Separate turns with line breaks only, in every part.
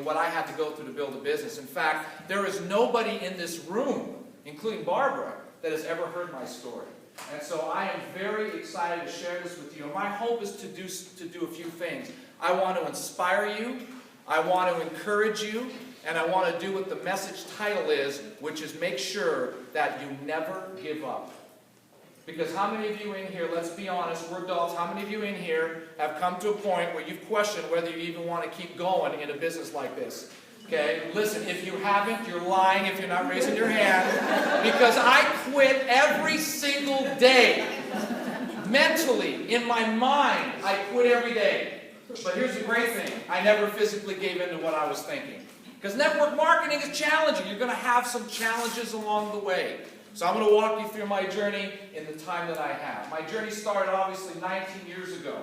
what I had to go through to build a business. In fact, there is nobody in this room, including Barbara, that has ever heard my story. And so I am very excited to share this with you. And my hope is to do a few things. I want to inspire you, I want to encourage you, and I want to do what the message title is, which is make sure that you never give up. Because how many of you in here, let's be honest, we're adults, how many of you in here have come to a point where you've questioned whether you even want to keep going in a business like this? Okay, listen, if you haven't, you're lying if you're not raising your hand. Because I quit every single day. Mentally, in my mind, I quit every day. But here's the great thing. I never physically gave in to what I was thinking. Because network marketing is challenging. You're going to have some challenges along the way. So I'm going to walk you through my journey in the time that I have. My journey started obviously 19 years ago.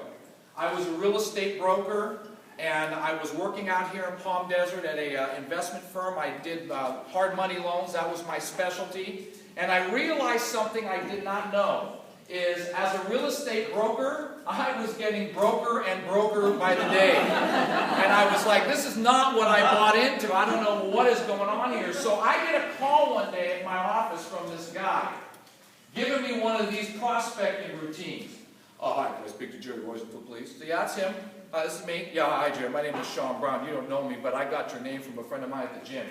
I was a real estate broker, and I was working out here in Palm Desert at an investment firm. I did hard money loans. That was my specialty. And I realized something I did not know, is as a real estate broker, I was getting broker and broker by the day. And I was like, this is not what I bought into. I don't know what is going on here. So I get a call one day at my office from this guy, giving me one of these prospecting routines. Oh, hi, can I speak to Jerry Roisentul, please? So yeah, that's him. This is me. Yeah, hi, Jerry. My name is Sean Brown. You don't know me, but I got your name from a friend of mine at the gym.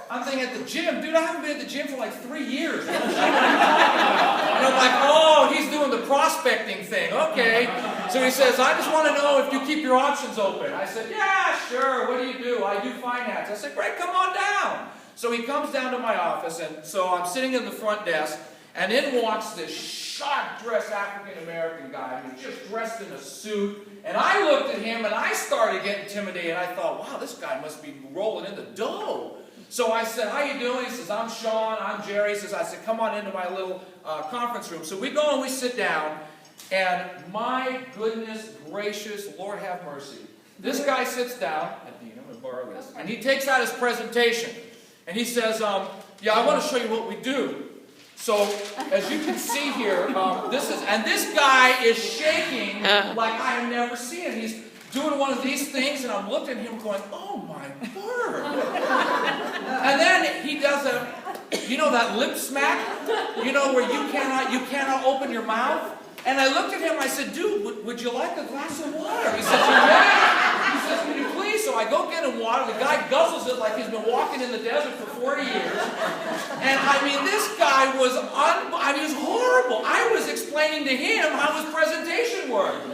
I'm thinking, at the gym? Dude, I haven't been at the gym for like 3 years. What are you talking about? And I'm like, oh, he's doing the prospecting thing. Okay. So he says, I just want to know if you keep your options open. I said, yeah, sure. What do you do? I do finance. I said, great, come on down. So he comes down to my office, and so I'm sitting in the front desk, and in walks this sharp-dressed African-American guy who's just dressed in a suit. And I looked at him, and I started getting intimidated. And I thought, wow, this guy must be rolling in the dough. So I said, how you doing? He says, I'm Sean, I'm Jerry. He says, I said, come on into my little conference room. So we go and we sit down, and my goodness gracious, Lord have mercy. This guy sits down, I'm going to borrow this, and he takes out his presentation. And he says, yeah, I want to show you what we do. So, as you can see here, this guy is shaking like I have never seen him. He's doing one of these things, and I'm looking at him going, oh my word. And then he does you know that lip smack? You know, where you cannot open your mouth? And I looked at him, I said, dude, would you like a glass of water? He says, yeah. He says, would you please? So I go get him water. The guy guzzles it like he's been walking in the desert for 40 years. And I mean, this guy was, he was horrible. I was explaining to him how his presentation worked.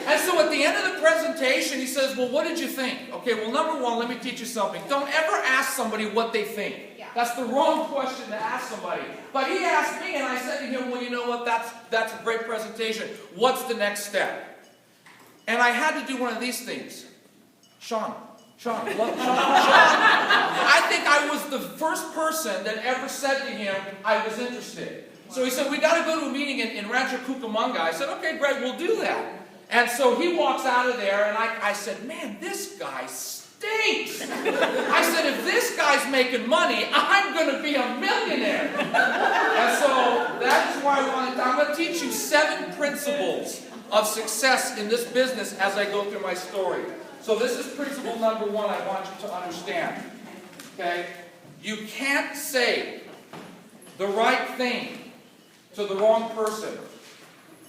And so at the end of the presentation, he says, well, what did you think? Okay, well, number one, let me teach you something. Don't ever ask somebody what they think. That's the wrong question to ask somebody. But he asked me, and I said to him, well, you know what, that's a great presentation. What's the next step? And I had to do one of these things. Sean. I think I was the first person that ever said to him, I was interested. So he said, we got to go to a meeting in Rancho Cucamonga. I said, okay, Greg, we'll do that. And so he walks out of there, and I said, man, this guy stinks. I said, if this guy's making money, I'm going to be a millionaire. And so that's why I'm going to teach you 7 principles of success in this business as I go through my story. So this is principle number 1 I want you to understand. Okay? You can't say the right thing to the wrong person.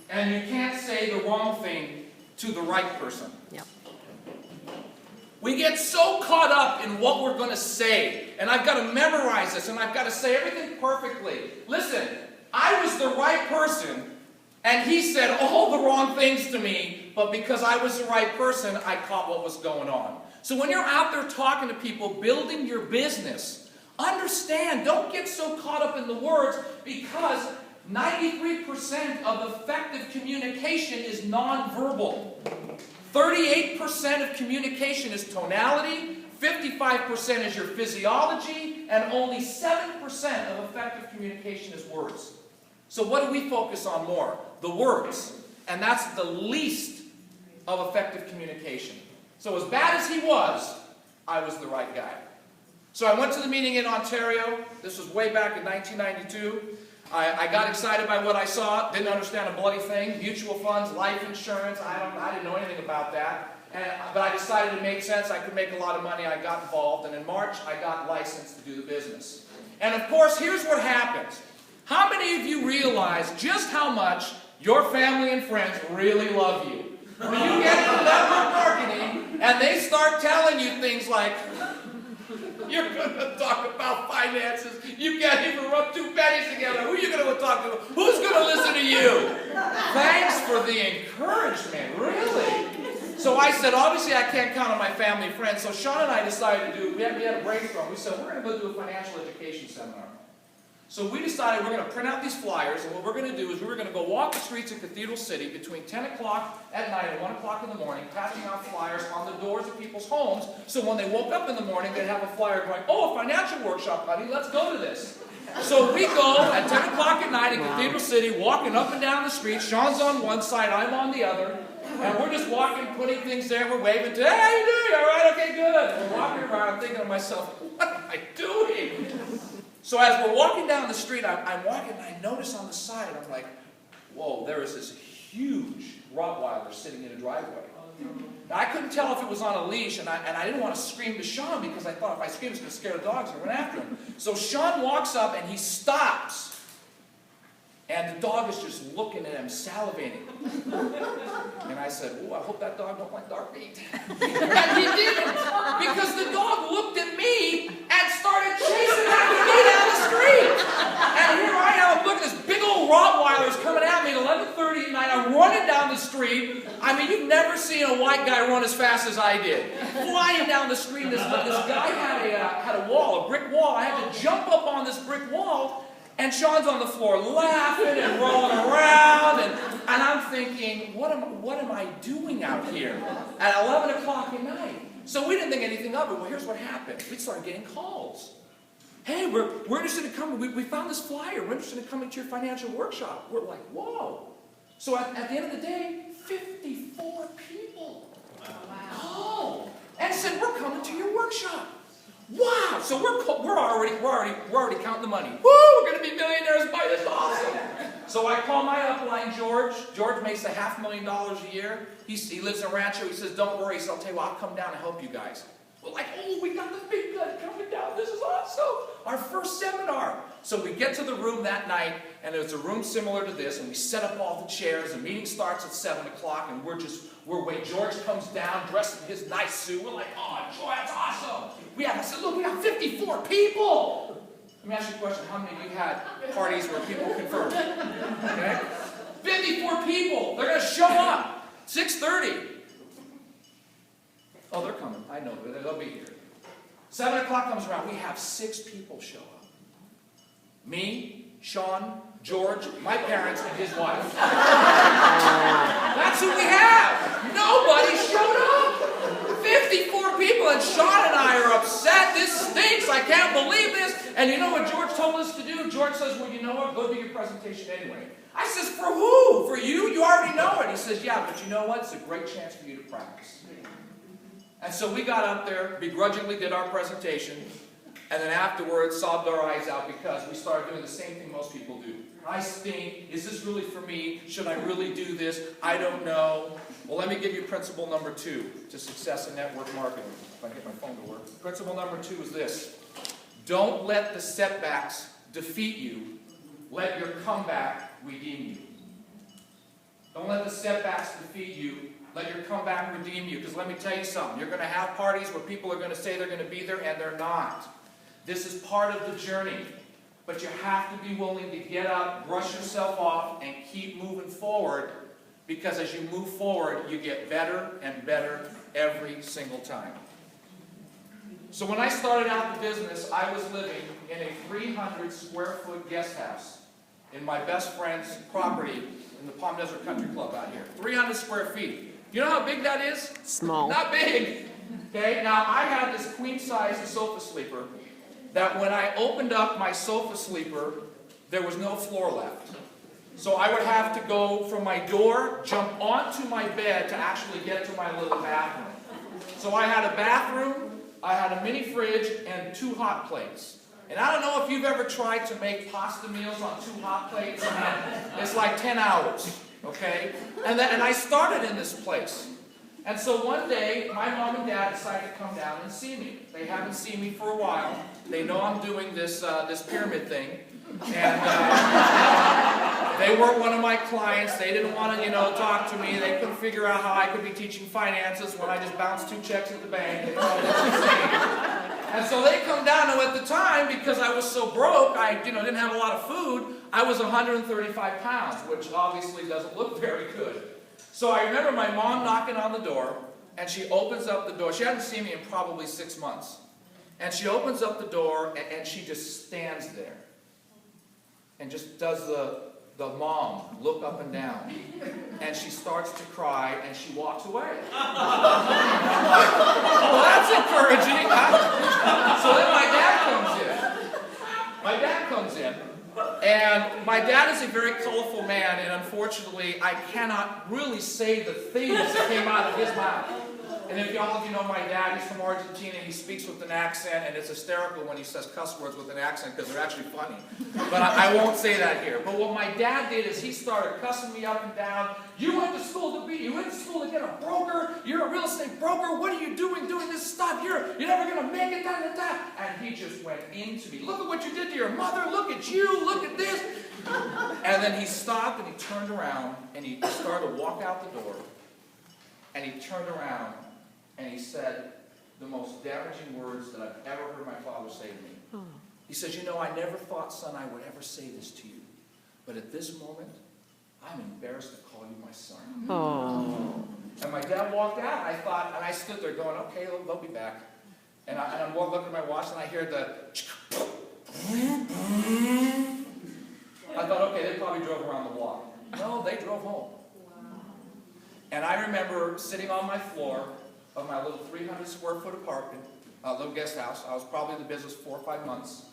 And you can't say the wrong thing to the right person. Yep. We get so caught up in what we're going to say. And I've got to memorize this, and I've got to say everything perfectly. Listen, I was the right person, and he said all the wrong things to me, but because I was the right person, I caught what was going on. So when you're out there talking to people, building your business, understand, don't get so caught up in the words, because 93% of effective communication is nonverbal. 38% of communication is tonality, 55% is your physiology, and only 7% of effective communication is words. So what do we focus on more? The words. And that's the least of effective communication. So as bad as he was, I was the right guy. So I went to the meeting in Ontario. This was way back in 1992. I got excited by what I saw, didn't understand a bloody thing. Mutual funds, life insurance, I didn't know anything about that. But I decided it made sense. I could make a lot of money. I got involved. And in March, I got licensed to do the business. And of course, here's what happens. How many of you realize just how much your family and friends really love you? When you get into network marketing and they start telling you things like, you're going to talk about finances, you can't even rub two pennies together, who are you going to talk to? Who's going to listen to you? Thanks for the encouragement, really. So I said, obviously I can't count on my family and friends, so Sean and I decided to do, we had a brainstorm. We said, we're going to go do a financial education seminar. So we decided we're going to print out these flyers, and what we're going to do is we're going to go walk the streets of Cathedral City between 10 o'clock at night and 1 o'clock in the morning, passing out flyers on the doors of people's homes, so when they woke up in the morning, they'd have a flyer going, oh, a financial workshop, buddy, let's go to this. So we go at 10 o'clock at night in Cathedral City, walking up and down the street. Sean's on one side, I'm on the other, and we're just walking, putting things there, we're waving to, hey, how you doing? All right, okay, good. And we're walking around, I'm thinking to myself, what am I doing? So as we're walking down the street, I'm walking, and I notice on the side, I'm like, whoa, there is this huge Rottweiler sitting in a driveway. Now, I couldn't tell if it was on a leash, and I didn't want to scream to Sean because I thought if I screamed, it's going to scare the dogs, and I went after him. So Sean walks up, and he stops. And the dog is just looking at him, salivating. And I said, oh, I hope that dog don't like dark meat. And he didn't, because the dog looked at me and started chasing after me down the street. And here I am, look at this big old Rottweiler's coming at me at 11:30 at night. I'm running down the street. I mean, you've never seen a white guy run as fast as I did. Flying down the street, this guy had a wall, a brick wall. I had to jump up on this brick wall. And Sean's on the floor laughing and rolling around, and I'm thinking, what am I doing out here at 11 o'clock at night? So we didn't think anything of it. Well, here's what happened. We started getting calls. Hey, we're interested in coming. We found this flyer. We're interested in coming to your financial workshop. We're like, whoa. So at the end of the day, 54 people called and said, we're coming to your workshop. Wow! So we're already counting the money. Woo! We're going to be millionaires by this. Awesome. So I call my upline, George. George makes $500,000 a year. He lives in Rancho. He says, "Don't worry." So I'll tell you what, I'll come down and help you guys. We're like, oh, we got the big gun coming down. This is awesome. Our first seminar. So we get to the room that night, and it's a room similar to this, and we set up all the chairs. The meeting starts at 7 o'clock, and we're waiting. George comes down dressed in his nice suit. We're like, oh, George, that's awesome. I said, look, we got 54 people. Let me ask you a question. How many of you had parties where people confirmed? Okay? 54 people. They're going to show up. 6:30. Oh, they're coming. I know. They'll be here. 7 o'clock comes around. We have 6 people show up. Me, Sean, George, my parents, and his wife. That's who we have. Nobody showed up. 54 people, and Sean and I are upset. This stinks. I can't believe this. And you know what George told us to do? George says, well, you know what? Go do your presentation anyway. I says, for who? For you? You already know it. He says, yeah, but you know what? It's a great chance for you to practice. And so we got up there, begrudgingly did our presentation, and then afterwards sobbed our eyes out because we started doing the same thing most people do. I stink. Is this really for me? Should I really do this? I don't know. Well, let me give you principle number 2 to success in network marketing. If I can get my phone to work. Principle number 2 is this. Don't let the setbacks defeat you. Let your comeback redeem you. Don't let the setbacks defeat you. Let your comeback redeem you. Because let me tell you something. You're going to have parties where people are going to say they're going to be there and they're not. This is part of the journey. But you have to be willing to get up, brush yourself off, and keep moving forward. Because as you move forward, you get better and better every single time. So when I started out the business, I was living in a 300 square foot guest house in my best friend's property in the Palm Desert Country Club out here. 300 square feet. You know how big that is?
Small.
Not big. Okay, now I had this queen-size sofa sleeper that when I opened up my sofa sleeper, there was no floor left. So I would have to go from my door, jump onto my bed to actually get to my little bathroom. So I had a bathroom, I had a mini fridge, and 2 hot plates. And I don't know if you've ever tried to make pasta meals on 2 hot plates. It's like 10 hours, okay? And I started in this place. And so one day, my mom and dad decided to come down and see me. They haven't seen me for a while. They know I'm doing this pyramid thing. And they weren't one of my clients. They didn't want to, talk to me. They couldn't figure out how I could be teaching finances when I just bounced 2 checks at the bank. They thought it was insane. And so they come down, and at the time, because I was so broke, I didn't have a lot of food, I was 135 pounds, which obviously doesn't look very good. So I remember my mom knocking on the door, and she opens up the door. She hadn't seen me in probably 6 months. And she opens up the door, and she just stands there. And just does the mom look up and down. And she starts to cry, and she walks away. Well, that's encouraging. So then my dad comes in. And my dad is a very colorful man, and unfortunately, I cannot really say the things that came out of his mouth. And if all of you know my dad, he's from Argentina, he speaks with an accent, and it's hysterical when he says cuss words with an accent because they're actually funny. But I won't say that here. But what my dad did is he started cussing me up and down. You went to school to get a broker. You're a real estate broker. What are you doing this stuff? You're never going to make it, that. And he just went into me. Look at what you did to your mother. Look at you. Look at this. And then he stopped and he turned around and he started to walk out the door. And he turned around and he said the most damaging words that I've ever heard my father say to me. He says, I never thought, son, I would ever say this to you. But at this moment, I'm embarrassed to call you my son. Oh. And my dad walked out. I thought, and I stood there going, okay, they'll be back. And I'm looking at my watch and I hear the I thought, okay, they probably drove around the block. No, they drove home. And I remember sitting on my floor of my little 300 square foot apartment, little guest house. I was probably in the business 4 or 5 months,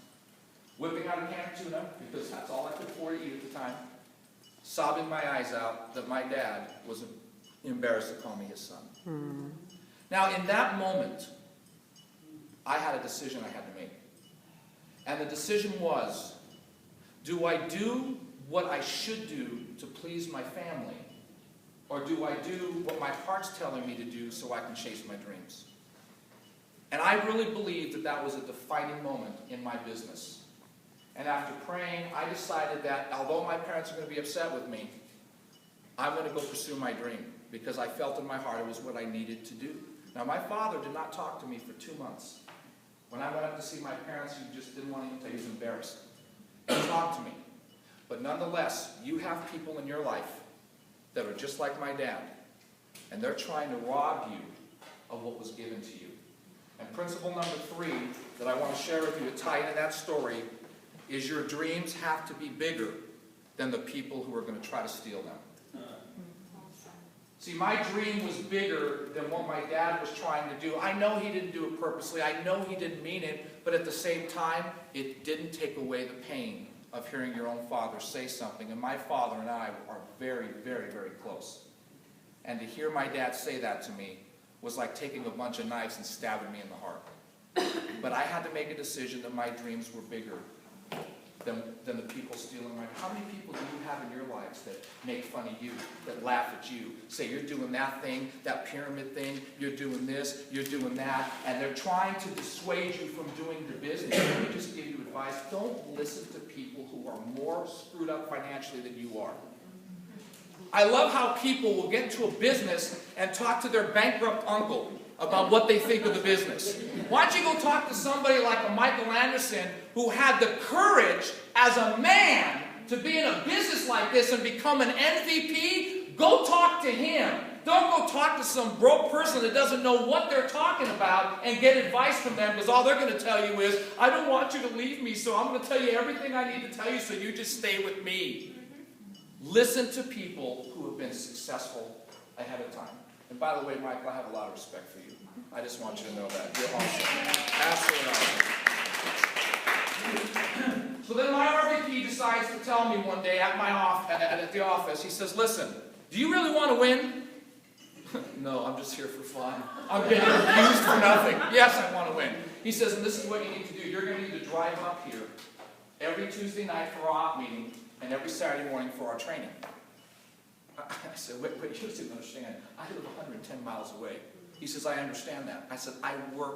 whipping out a can of tuna, because that's all I could afford to eat at the time, sobbing my eyes out that my dad was embarrassed to call me his son. Now, in that moment, I had a decision I had to make. And the decision was, do I do what I should do to please my family? Or do I do what my heart's telling me to do so I can chase my dreams? And I really believed that that was a defining moment in my business. And after praying, I decided that although my parents are going to be upset with me, I'm going to go pursue my dream because I felt in my heart it was what I needed to do. Now, my father did not talk to me for 2 months. When I went up to see my parents, he just didn't want to even tell you he was embarrassed. He talked to me. But nonetheless, you have people in your life that are just like my dad, and they're trying to rob you of what was given to you. And principle number 3 that I want to share with you to tie into that story is your dreams have to be bigger than the people who are going to try to steal them. See, my dream was bigger than what my dad was trying to do. I know he didn't do it purposely. I know he didn't mean it. But at the same time, it didn't take away the pain of hearing your own father say something. And my father and I are very, very, very close. And to hear my dad say that to me was like taking a bunch of knives and stabbing me in the heart. But I had to make a decision that my dreams were bigger than the people stealing my... How many people do you have in your lives that make fun of you, that laugh at you, say you're doing that thing, that pyramid thing, you're doing this, you're doing that, and they're trying to dissuade you from doing the business? Let me just give you advice. Don't listen to people who are more screwed up financially than you are. I love how people will get into a business and talk to their bankrupt uncle about what they think of the business. Why don't you go talk to somebody like a Michael Anderson who had the courage as a man to be in a business like this and become an MVP? Go talk to him. Don't go talk to some broke person that doesn't know what they're talking about and get advice from them, because all they're going to tell you is, I don't want you to leave me, so I'm going to tell you everything I need to tell you, so you just stay with me. Listen to people who have been successful ahead of time. And by the way, Michael, I have a lot of respect for you. I just want you to know that. You're awesome. Absolutely awesome. So then my RVP decides to tell me one day at the office, he says, listen, do you really want to win? No, I'm just here for fun. I'm getting abused for nothing. Yes, I want to win. He says, and this is what you need to do. You're going to need to drive up here every Tuesday night for our op meeting and every Saturday morning for our training. I said, wait, you just didn't understand. I live 110 miles away. He says, I understand that. I said, I work